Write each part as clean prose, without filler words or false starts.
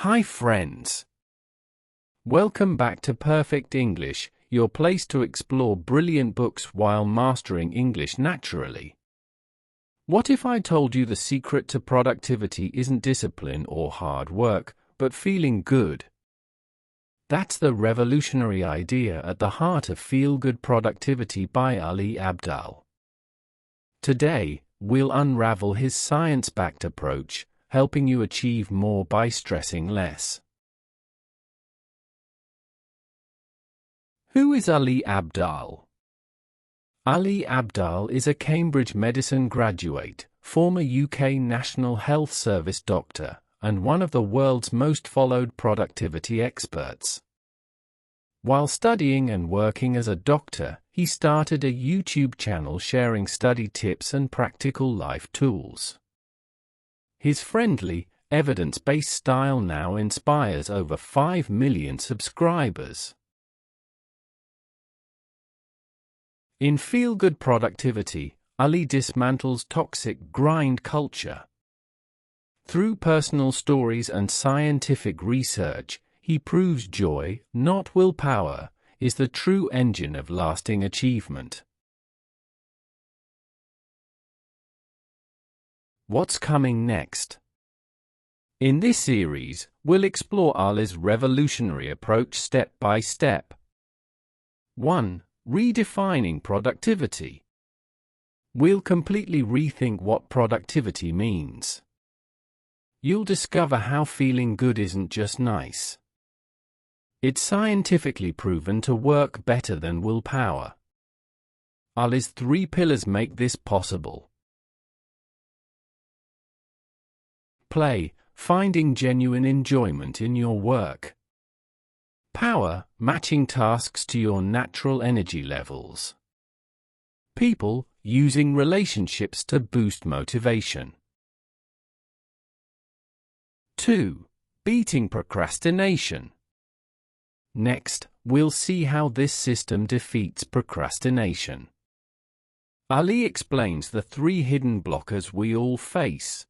Hi friends! Welcome back to Perfect English, your place to explore brilliant books while mastering English naturally. What if I told you the secret to productivity isn't discipline or hard work, but feeling good? That's the revolutionary idea at the heart of Feel-Good Productivity by Ali Abdaal. Today, we'll unravel his science-backed approach, helping you achieve more by stressing less. Who is Ali Abdaal? Ali Abdaal is a Cambridge medicine graduate, former UK National Health Service doctor, and one of the world's most followed productivity experts. While studying and working as a doctor, he started a YouTube channel sharing study tips and practical life tools. His friendly, evidence-based style now inspires over 5 million subscribers. In Feel-Good Productivity, Ali dismantles toxic grind culture. Through personal stories and scientific research, he proves joy, not willpower, is the true engine of lasting achievement. What's coming next? In this series, we'll explore Ali's revolutionary approach step by step. 1. Redefining productivity. We'll completely rethink what productivity means. You'll discover how feeling good isn't just nice. It's scientifically proven to work better than willpower. Ali's 3 pillars make this possible. Play, finding genuine enjoyment in your work. Power, matching tasks to your natural energy levels. People, using relationships to boost motivation. 2. Beating procrastination. Next, we'll see how this system defeats procrastination. Ali explains the 3 hidden blockers we all face.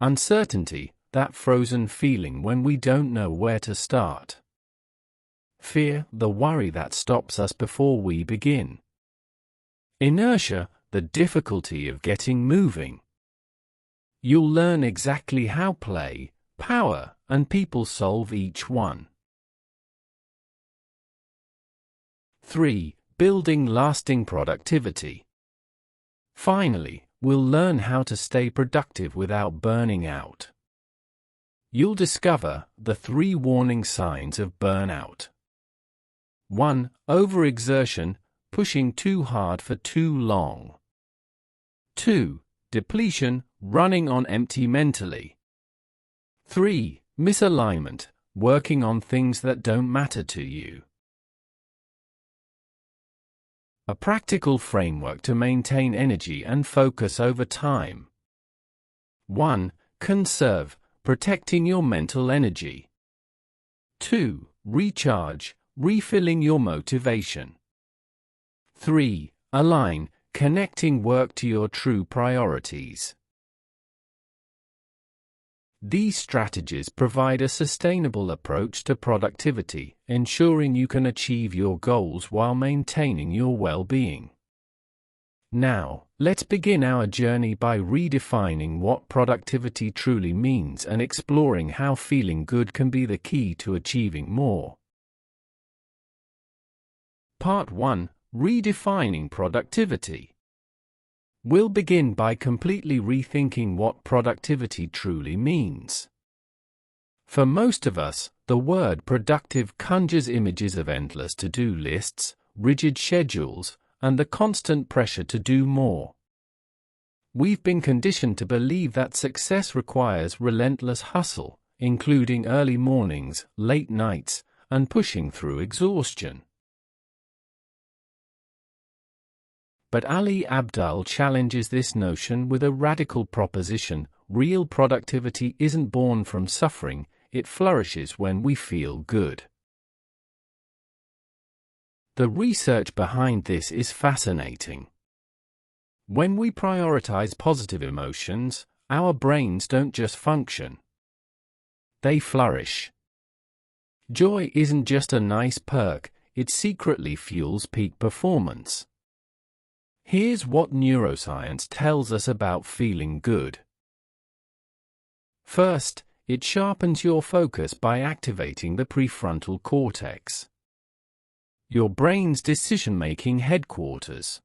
Uncertainty, that frozen feeling when we don't know where to start. Fear, the worry that stops us before we begin. Inertia, the difficulty of getting moving. You'll learn exactly how play, power, and people solve each one. 3. Building lasting productivity. Finally, we'll learn how to stay productive without burning out. You'll discover the 3 warning signs of burnout. 1. Overexertion, pushing too hard for too long. 2. Depletion, running on empty mentally. 3. Misalignment, working on things that don't matter to you. A practical framework to maintain energy and focus over time. 1. Conserve, protecting your mental energy. 2. Recharge, refilling your motivation. 3. Align, connecting work to your true priorities. These strategies provide a sustainable approach to productivity, ensuring you can achieve your goals while maintaining your well-being. Now, let's begin our journey by redefining what productivity truly means and exploring how feeling good can be the key to achieving more. Part 1. Redefining productivity. We'll begin by completely rethinking what productivity truly means. For most of us, the word productive conjures images of endless to-do lists, rigid schedules, and the constant pressure to do more. We've been conditioned to believe that success requires relentless hustle, including early mornings, late nights, and pushing through exhaustion. But Ali Abdaal challenges this notion with a radical proposition: real productivity isn't born from suffering, it flourishes when we feel good. The research behind this is fascinating. When we prioritize positive emotions, Our brains don't just function. They flourish. Joy isn't just a nice perk, it secretly fuels peak performance. Here's what neuroscience tells us about feeling good. First, it sharpens your focus by activating the prefrontal cortex, your brain's decision-making headquarters.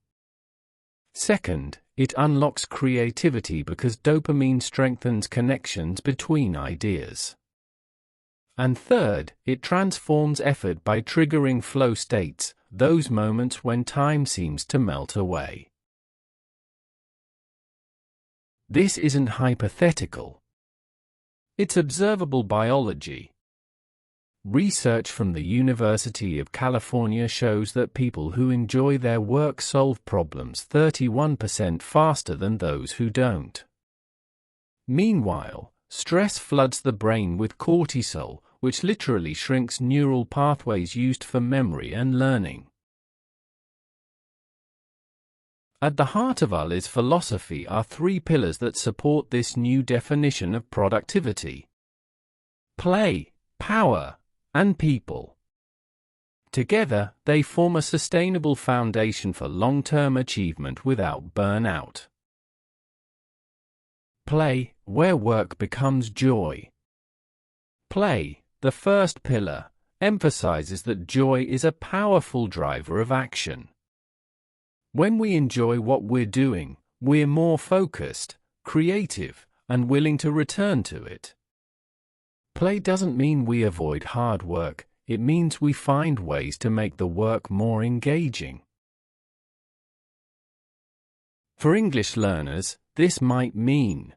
Second, it unlocks creativity because dopamine strengthens connections between ideas. And third, it transforms effort by triggering flow states, those moments when time seems to melt away. This isn't hypothetical. It's observable biology. Research from the University of California shows that people who enjoy their work solve problems 31% faster than those who don't. Meanwhile, stress floods the brain with cortisol, which literally shrinks neural pathways used for memory and learning. At the heart of Ali's philosophy are three pillars that support this new definition of productivity: play, power, and people. Together, they form a sustainable foundation for long-term achievement without burnout. Play, where work becomes joy. Play, the first pillar, emphasizes that joy is a powerful driver of action. When we enjoy what we're doing, we're more focused, creative, and willing to return to it. Play doesn't mean we avoid hard work, it means we find ways to make the work more engaging. For English learners, this might mean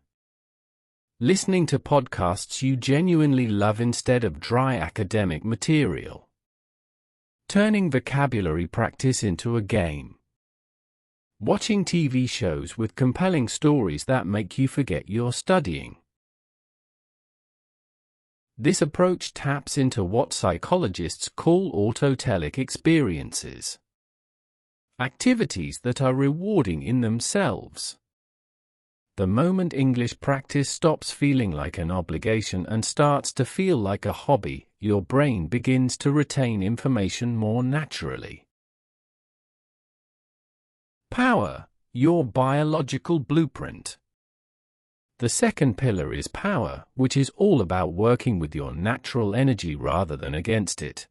listening to podcasts you genuinely love instead of dry academic material. Turning vocabulary practice into a game. Watching TV shows with compelling stories that make you forget you're studying. This approach taps into what psychologists call autotelic experiences. Activities that are rewarding in themselves. The moment English practice stops feeling like an obligation and starts to feel like a hobby, your brain begins to retain information more naturally. Power, your biological blueprint. The second pillar is power, which is all about working with your natural energy rather than against it.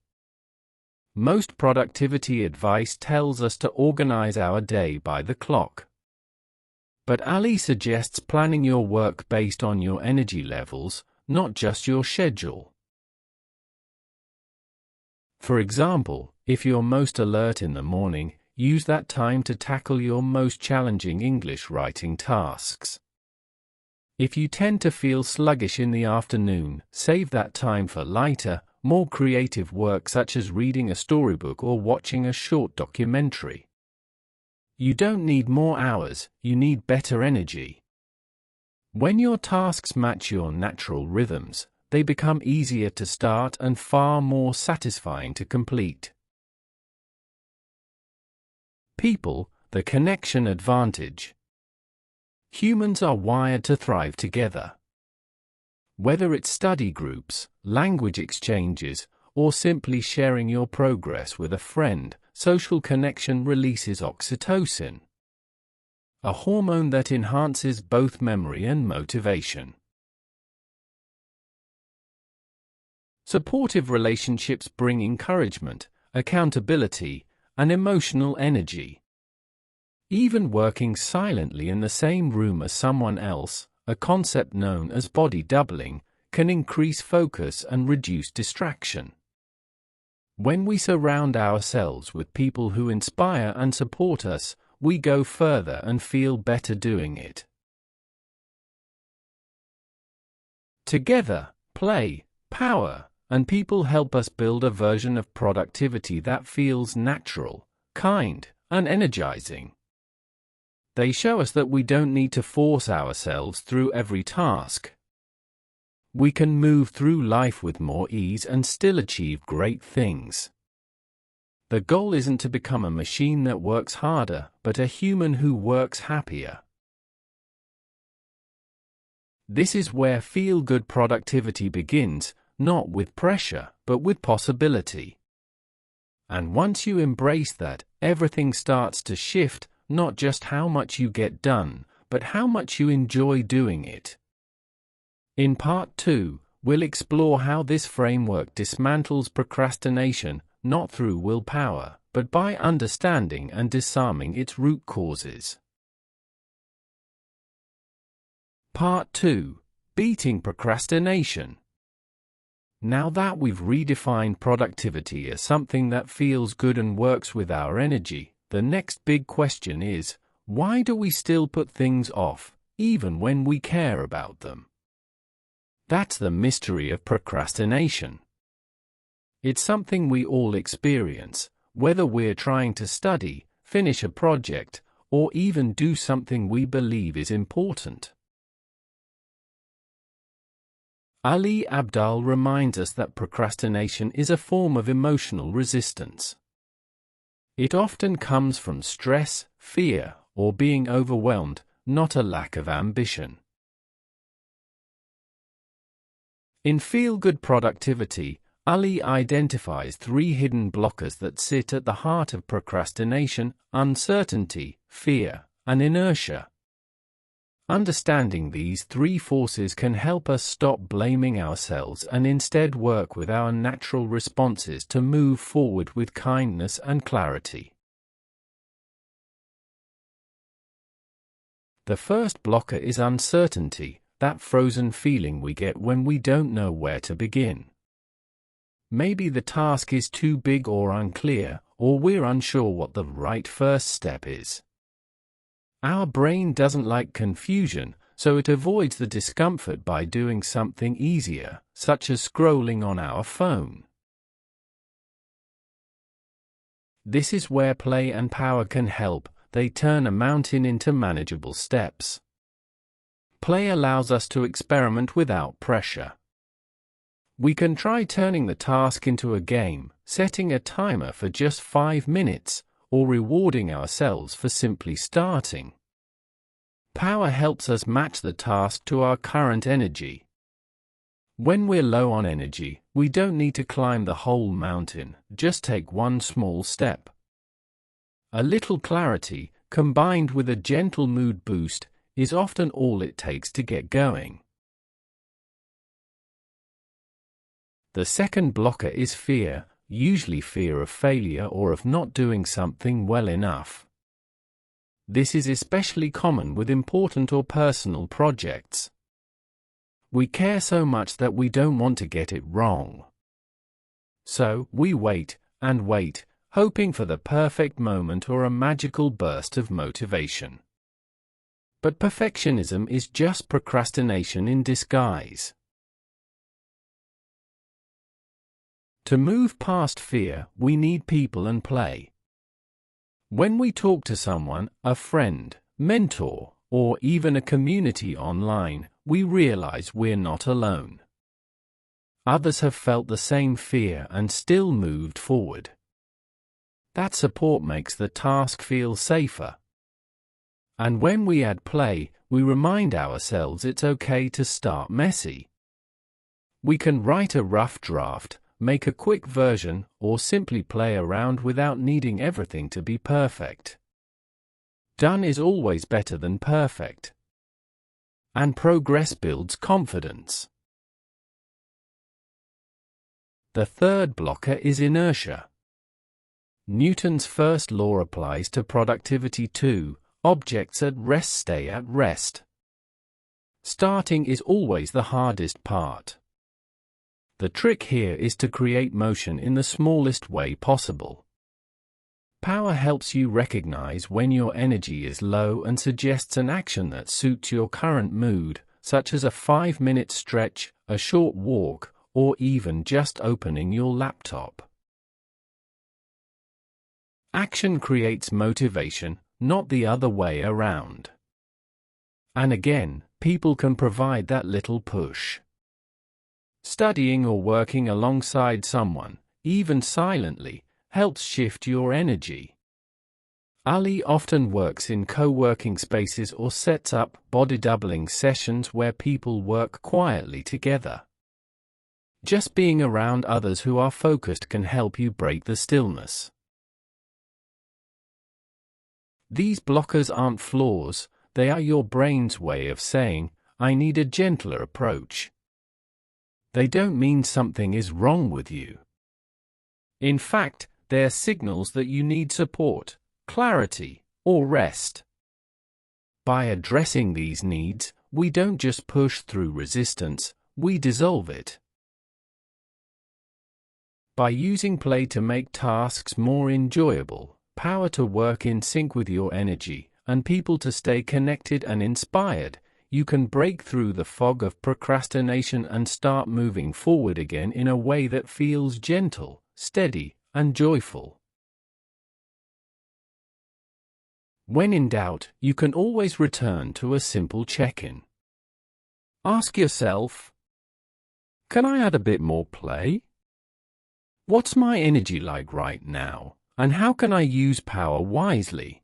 Most productivity advice tells us to organize our day by the clock. But Ali suggests planning your work based on your energy levels, not just your schedule. For example, if you're most alert in the morning, use that time to tackle your most challenging English writing tasks. If you tend to feel sluggish in the afternoon, save that time for lighter, more creative work such as reading a storybook or watching a short documentary. You don't need more hours, you need better energy. When your tasks match your natural rhythms, they become easier to start and far more satisfying to complete. People, the connection advantage. Humans are wired to thrive together. Whether it's study groups, language exchanges, or simply sharing your progress with a friend, social connection releases oxytocin, a hormone that enhances both memory and motivation. Supportive relationships bring encouragement, accountability, and emotional energy. Even working silently in the same room as someone else, a concept known as body doubling, can increase focus and reduce distraction. When we surround ourselves with people who inspire and support us, we go further and feel better doing it. Together, play, power, and people help us build a version of productivity that feels natural, kind, and energizing. They show us that we don't need to force ourselves through every task. We can move through life with more ease and still achieve great things. The goal isn't to become a machine that works harder, but a human who works happier. This is where feel-good productivity begins, not with pressure, but with possibility. And once you embrace that, everything starts to shift, not just how much you get done, but how much you enjoy doing it. In Part 2, we'll explore how this framework dismantles procrastination, not through willpower, but by understanding and disarming its root causes. Part 2. Beating procrastination. Now that we've redefined productivity as something that feels good and works with our energy, the next big question is, why do we still put things off, even when we care about them? That's the mystery of procrastination. It's something we all experience, whether we're trying to study, finish a project, or even do something we believe is important. Ali Abdaal reminds us that procrastination is a form of emotional resistance. It often comes from stress, fear, or being overwhelmed, not a lack of ambition. In Feel-Good Productivity, Ali identifies 3 hidden blockers that sit at the heart of procrastination: uncertainty, fear, and inertia. Understanding these 3 forces can help us stop blaming ourselves and instead work with our natural responses to move forward with kindness and clarity. The first blocker is uncertainty, that frozen feeling we get when we don't know where to begin. Maybe the task is too big or unclear, or we're unsure what the right first step is. Our brain doesn't like confusion, so it avoids the discomfort by doing something easier, such as scrolling on our phone. This is where play and power can help. They turn a mountain into manageable steps. Play allows us to experiment without pressure. We can try turning the task into a game, setting a timer for just 5 minutes, or rewarding ourselves for simply starting. Power helps us match the task to our current energy. When we're low on energy, we don't need to climb the whole mountain, just take one small step. A little clarity, combined with a gentle mood boost, is often all it takes to get going. The second blocker is fear, usually fear of failure or of not doing something well enough. This is especially common with important or personal projects. We care so much that we don't want to get it wrong. So, we wait, and wait, hoping for the perfect moment or a magical burst of motivation. But perfectionism is just procrastination in disguise. To move past fear, we need people and play. When we talk to someone, a friend, mentor, or even a community online, we realize we're not alone. Others have felt the same fear and still moved forward. That support makes the task feel safer. And when we add play, we remind ourselves it's okay to start messy. We can write a rough draft, make a quick version, or simply play around without needing everything to be perfect. Done is always better than perfect. And progress builds confidence. The third blocker is inertia. Newton's first law applies to productivity too: objects at rest stay at rest. Starting is always the hardest part. The trick here is to create motion in the smallest way possible. Power helps you recognize when your energy is low and suggests an action that suits your current mood, such as a 5-minute stretch, a short walk, or even just opening your laptop. Action creates motivation, not the other way around. And again, people can provide that little push. Studying or working alongside someone, even silently, helps shift your energy. Ali often works in co-working spaces or sets up body-doubling sessions where people work quietly together. Just being around others who are focused can help you break the stillness. These blockers aren't flaws, they are your brain's way of saying, "I need a gentler approach." They don't mean something is wrong with you. In fact, they're signals that you need support, clarity, or rest. By addressing these needs, we don't just push through resistance, we dissolve it. By using play to make tasks more enjoyable, power to work in sync with your energy, and people to stay connected and inspired, you can break through the fog of procrastination and start moving forward again in a way that feels gentle, steady, and joyful. When in doubt, you can always return to a simple check-in. Ask yourself, can I add a bit more play? What's my energy like right now, and how can I use power wisely?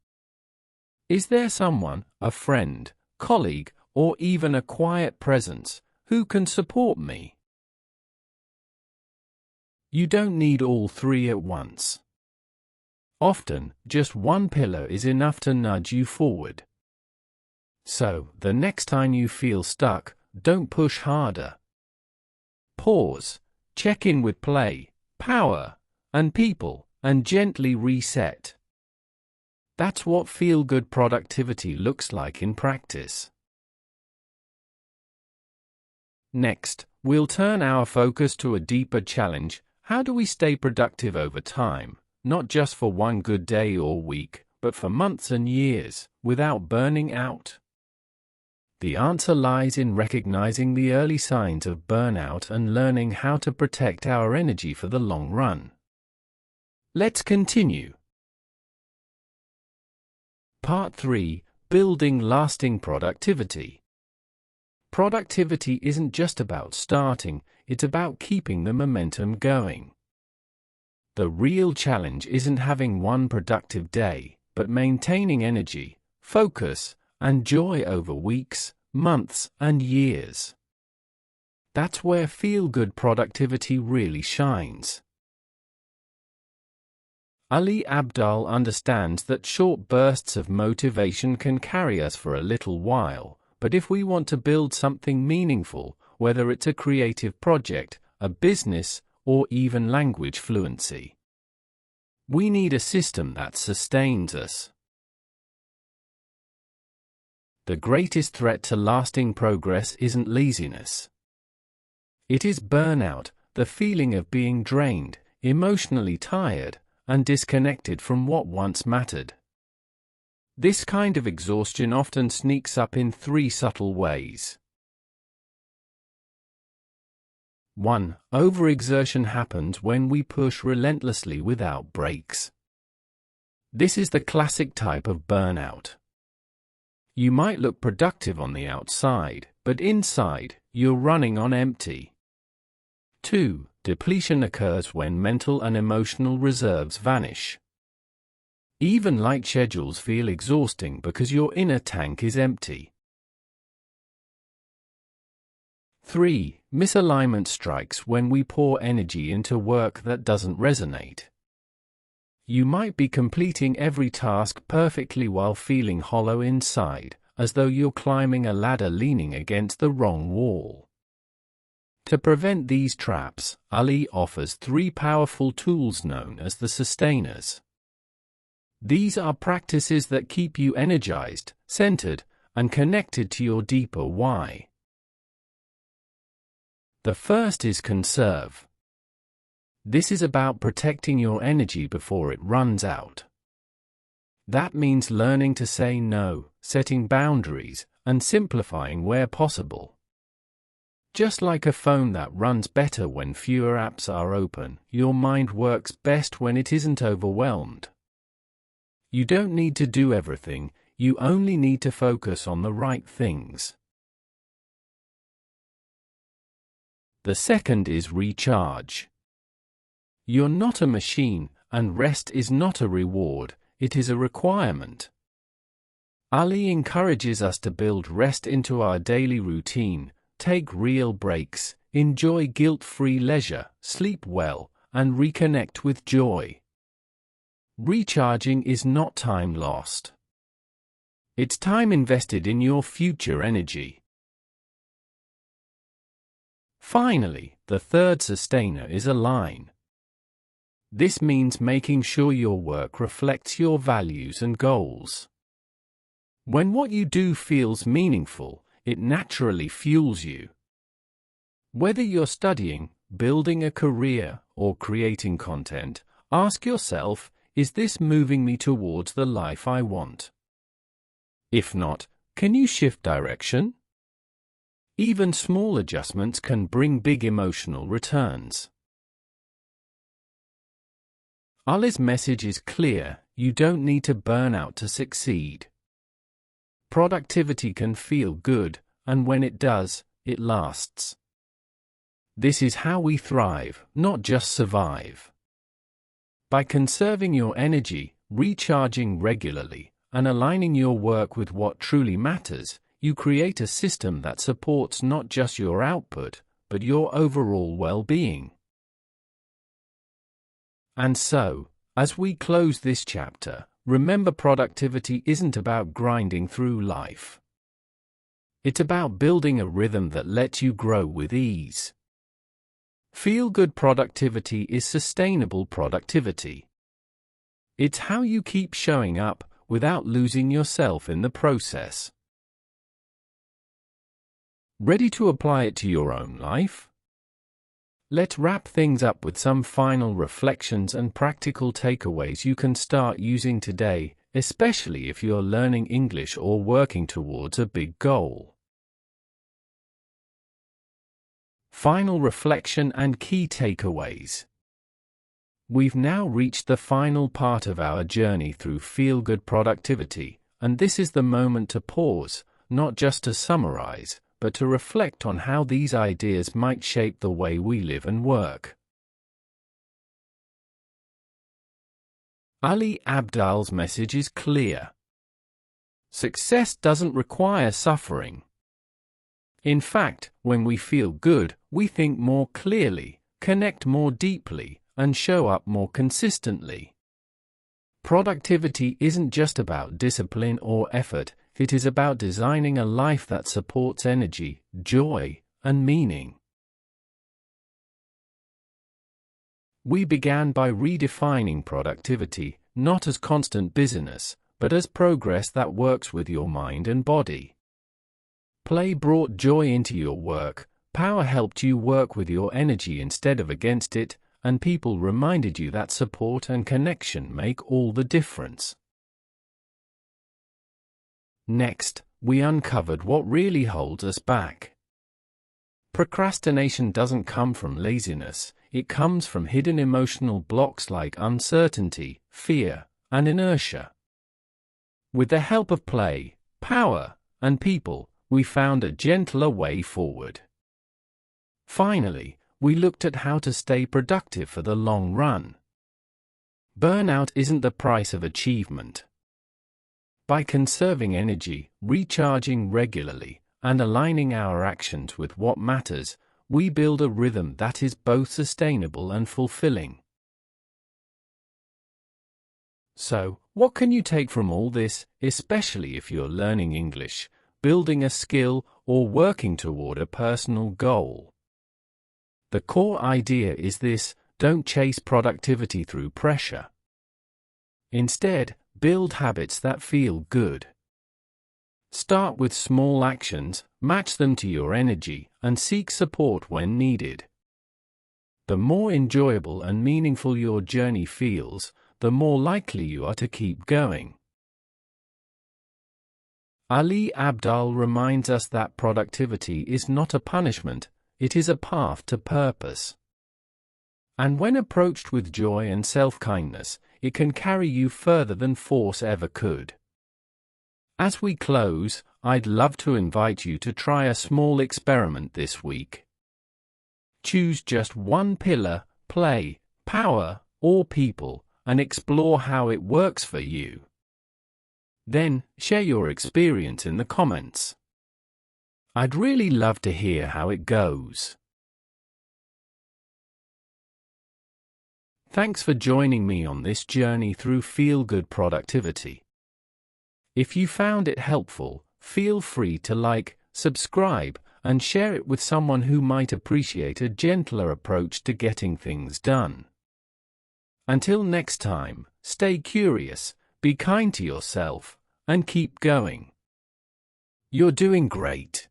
Is there someone, a friend, colleague, or even a quiet presence, who can support me? You don't need all three at once. Often, just one pillar is enough to nudge you forward. So, the next time you feel stuck, don't push harder. Pause, check in with play, power, and people, and gently reset. That's what feel-good productivity looks like in practice. Next, we'll turn our focus to a deeper challenge. How do we stay productive over time, not just for one good day or week, but for months and years, without burning out? The answer lies in recognizing the early signs of burnout and learning how to protect our energy for the long run. Let's continue. Part 3: Building Lasting Productivity. Productivity isn't just about starting, it's about keeping the momentum going. The real challenge isn't having one productive day, but maintaining energy, focus, and joy over weeks, months, and years. That's where feel-good productivity really shines. Ali Abdaal understands that short bursts of motivation can carry us for a little while, but if we want to build something meaningful, whether it's a creative project, a business, or even language fluency, we need a system that sustains us. The greatest threat to lasting progress isn't laziness. It is burnout, the feeling of being drained, emotionally tired, and disconnected from what once mattered. This kind of exhaustion often sneaks up in 3 subtle ways. 1. Overexertion happens when we push relentlessly without breaks. This is the classic type of burnout. You might look productive on the outside, but inside, you're running on empty. 2. Depletion occurs when mental and emotional reserves vanish. Even light schedules feel exhausting because your inner tank is empty. 3. Misalignment strikes when we pour energy into work that doesn't resonate. You might be completing every task perfectly while feeling hollow inside, as though you're climbing a ladder leaning against the wrong wall. To prevent these traps, Ali offers 3 powerful tools known as the sustainers. These are practices that keep you energized, centered, and connected to your deeper why. The first is conserve. This is about protecting your energy before it runs out. That means learning to say no, setting boundaries, and simplifying where possible. Just like a phone that runs better when fewer apps are open, your mind works best when it isn't overwhelmed. You don't need to do everything, you only need to focus on the right things. The second is recharge. You're not a machine, and rest is not a reward, it is a requirement. Ali encourages us to build rest into our daily routine, take real breaks, enjoy guilt-free leisure, sleep well, and reconnect with joy. Recharging is not time lost. It's time invested in your future energy. Finally, the third sustainer is align. This means making sure your work reflects your values and goals. When what you do feels meaningful, it naturally fuels you. Whether you're studying, building a career, or creating content, ask yourself, is this moving me towards the life I want? If not, can you shift direction? Even small adjustments can bring big emotional returns. Ali's message is clear: you don't need to burn out to succeed. Productivity can feel good, and when it does, it lasts. This is how we thrive, not just survive. By conserving your energy, recharging regularly, and aligning your work with what truly matters, you create a system that supports not just your output, but your overall well-being. And so, as we close this chapter, remember, productivity isn't about grinding through life. It's about building a rhythm that lets you grow with ease. Feel-good productivity is sustainable productivity. It's how you keep showing up without losing yourself in the process. Ready to apply it to your own life? Let's wrap things up with some final reflections and practical takeaways you can start using today, especially if you're learning English or working towards a big goal. Final reflection and key takeaways. We've now reached the final part of our journey through feel-good productivity, and this is the moment to pause, not just to summarize, but to reflect on how these ideas might shape the way we live and work. Ali Abdaal's message is clear. Success doesn't require suffering. In fact, when we feel good, we think more clearly, connect more deeply, and show up more consistently. Productivity isn't just about discipline or effort, it is about designing a life that supports energy, joy, and meaning. We began by redefining productivity, not as constant busyness, but as progress that works with your mind and body. Play brought joy into your work, power helped you work with your energy instead of against it, and people reminded you that support and connection make all the difference. Next, we uncovered what really holds us back. Procrastination doesn't come from laziness, it comes from hidden emotional blocks like uncertainty, fear, and inertia. With the help of play, power, and people, we found a gentler way forward. Finally, we looked at how to stay productive for the long run. Burnout isn't the price of achievement. By conserving energy, recharging regularly, and aligning our actions with what matters, we build a rhythm that is both sustainable and fulfilling. So, what can you take from all this, especially if you're learning English, building a skill, or working toward a personal goal? The core idea is this: don't chase productivity through pressure. Instead, build habits that feel good. Start with small actions, match them to your energy, and seek support when needed. The more enjoyable and meaningful your journey feels, the more likely you are to keep going. Ali Abdaal reminds us that productivity is not a punishment, it is a path to purpose. And when approached with joy and self-kindness, it can carry you further than force ever could. As we close, I'd love to invite you to try a small experiment this week. Choose just one pillar, play, power, or people, and explore how it works for you. Then, share your experience in the comments. I'd really love to hear how it goes. Thanks for joining me on this journey through feel-good productivity. If you found it helpful, feel free to like, subscribe, and share it with someone who might appreciate a gentler approach to getting things done. Until next time, stay curious, be kind to yourself, and keep going. You're doing great.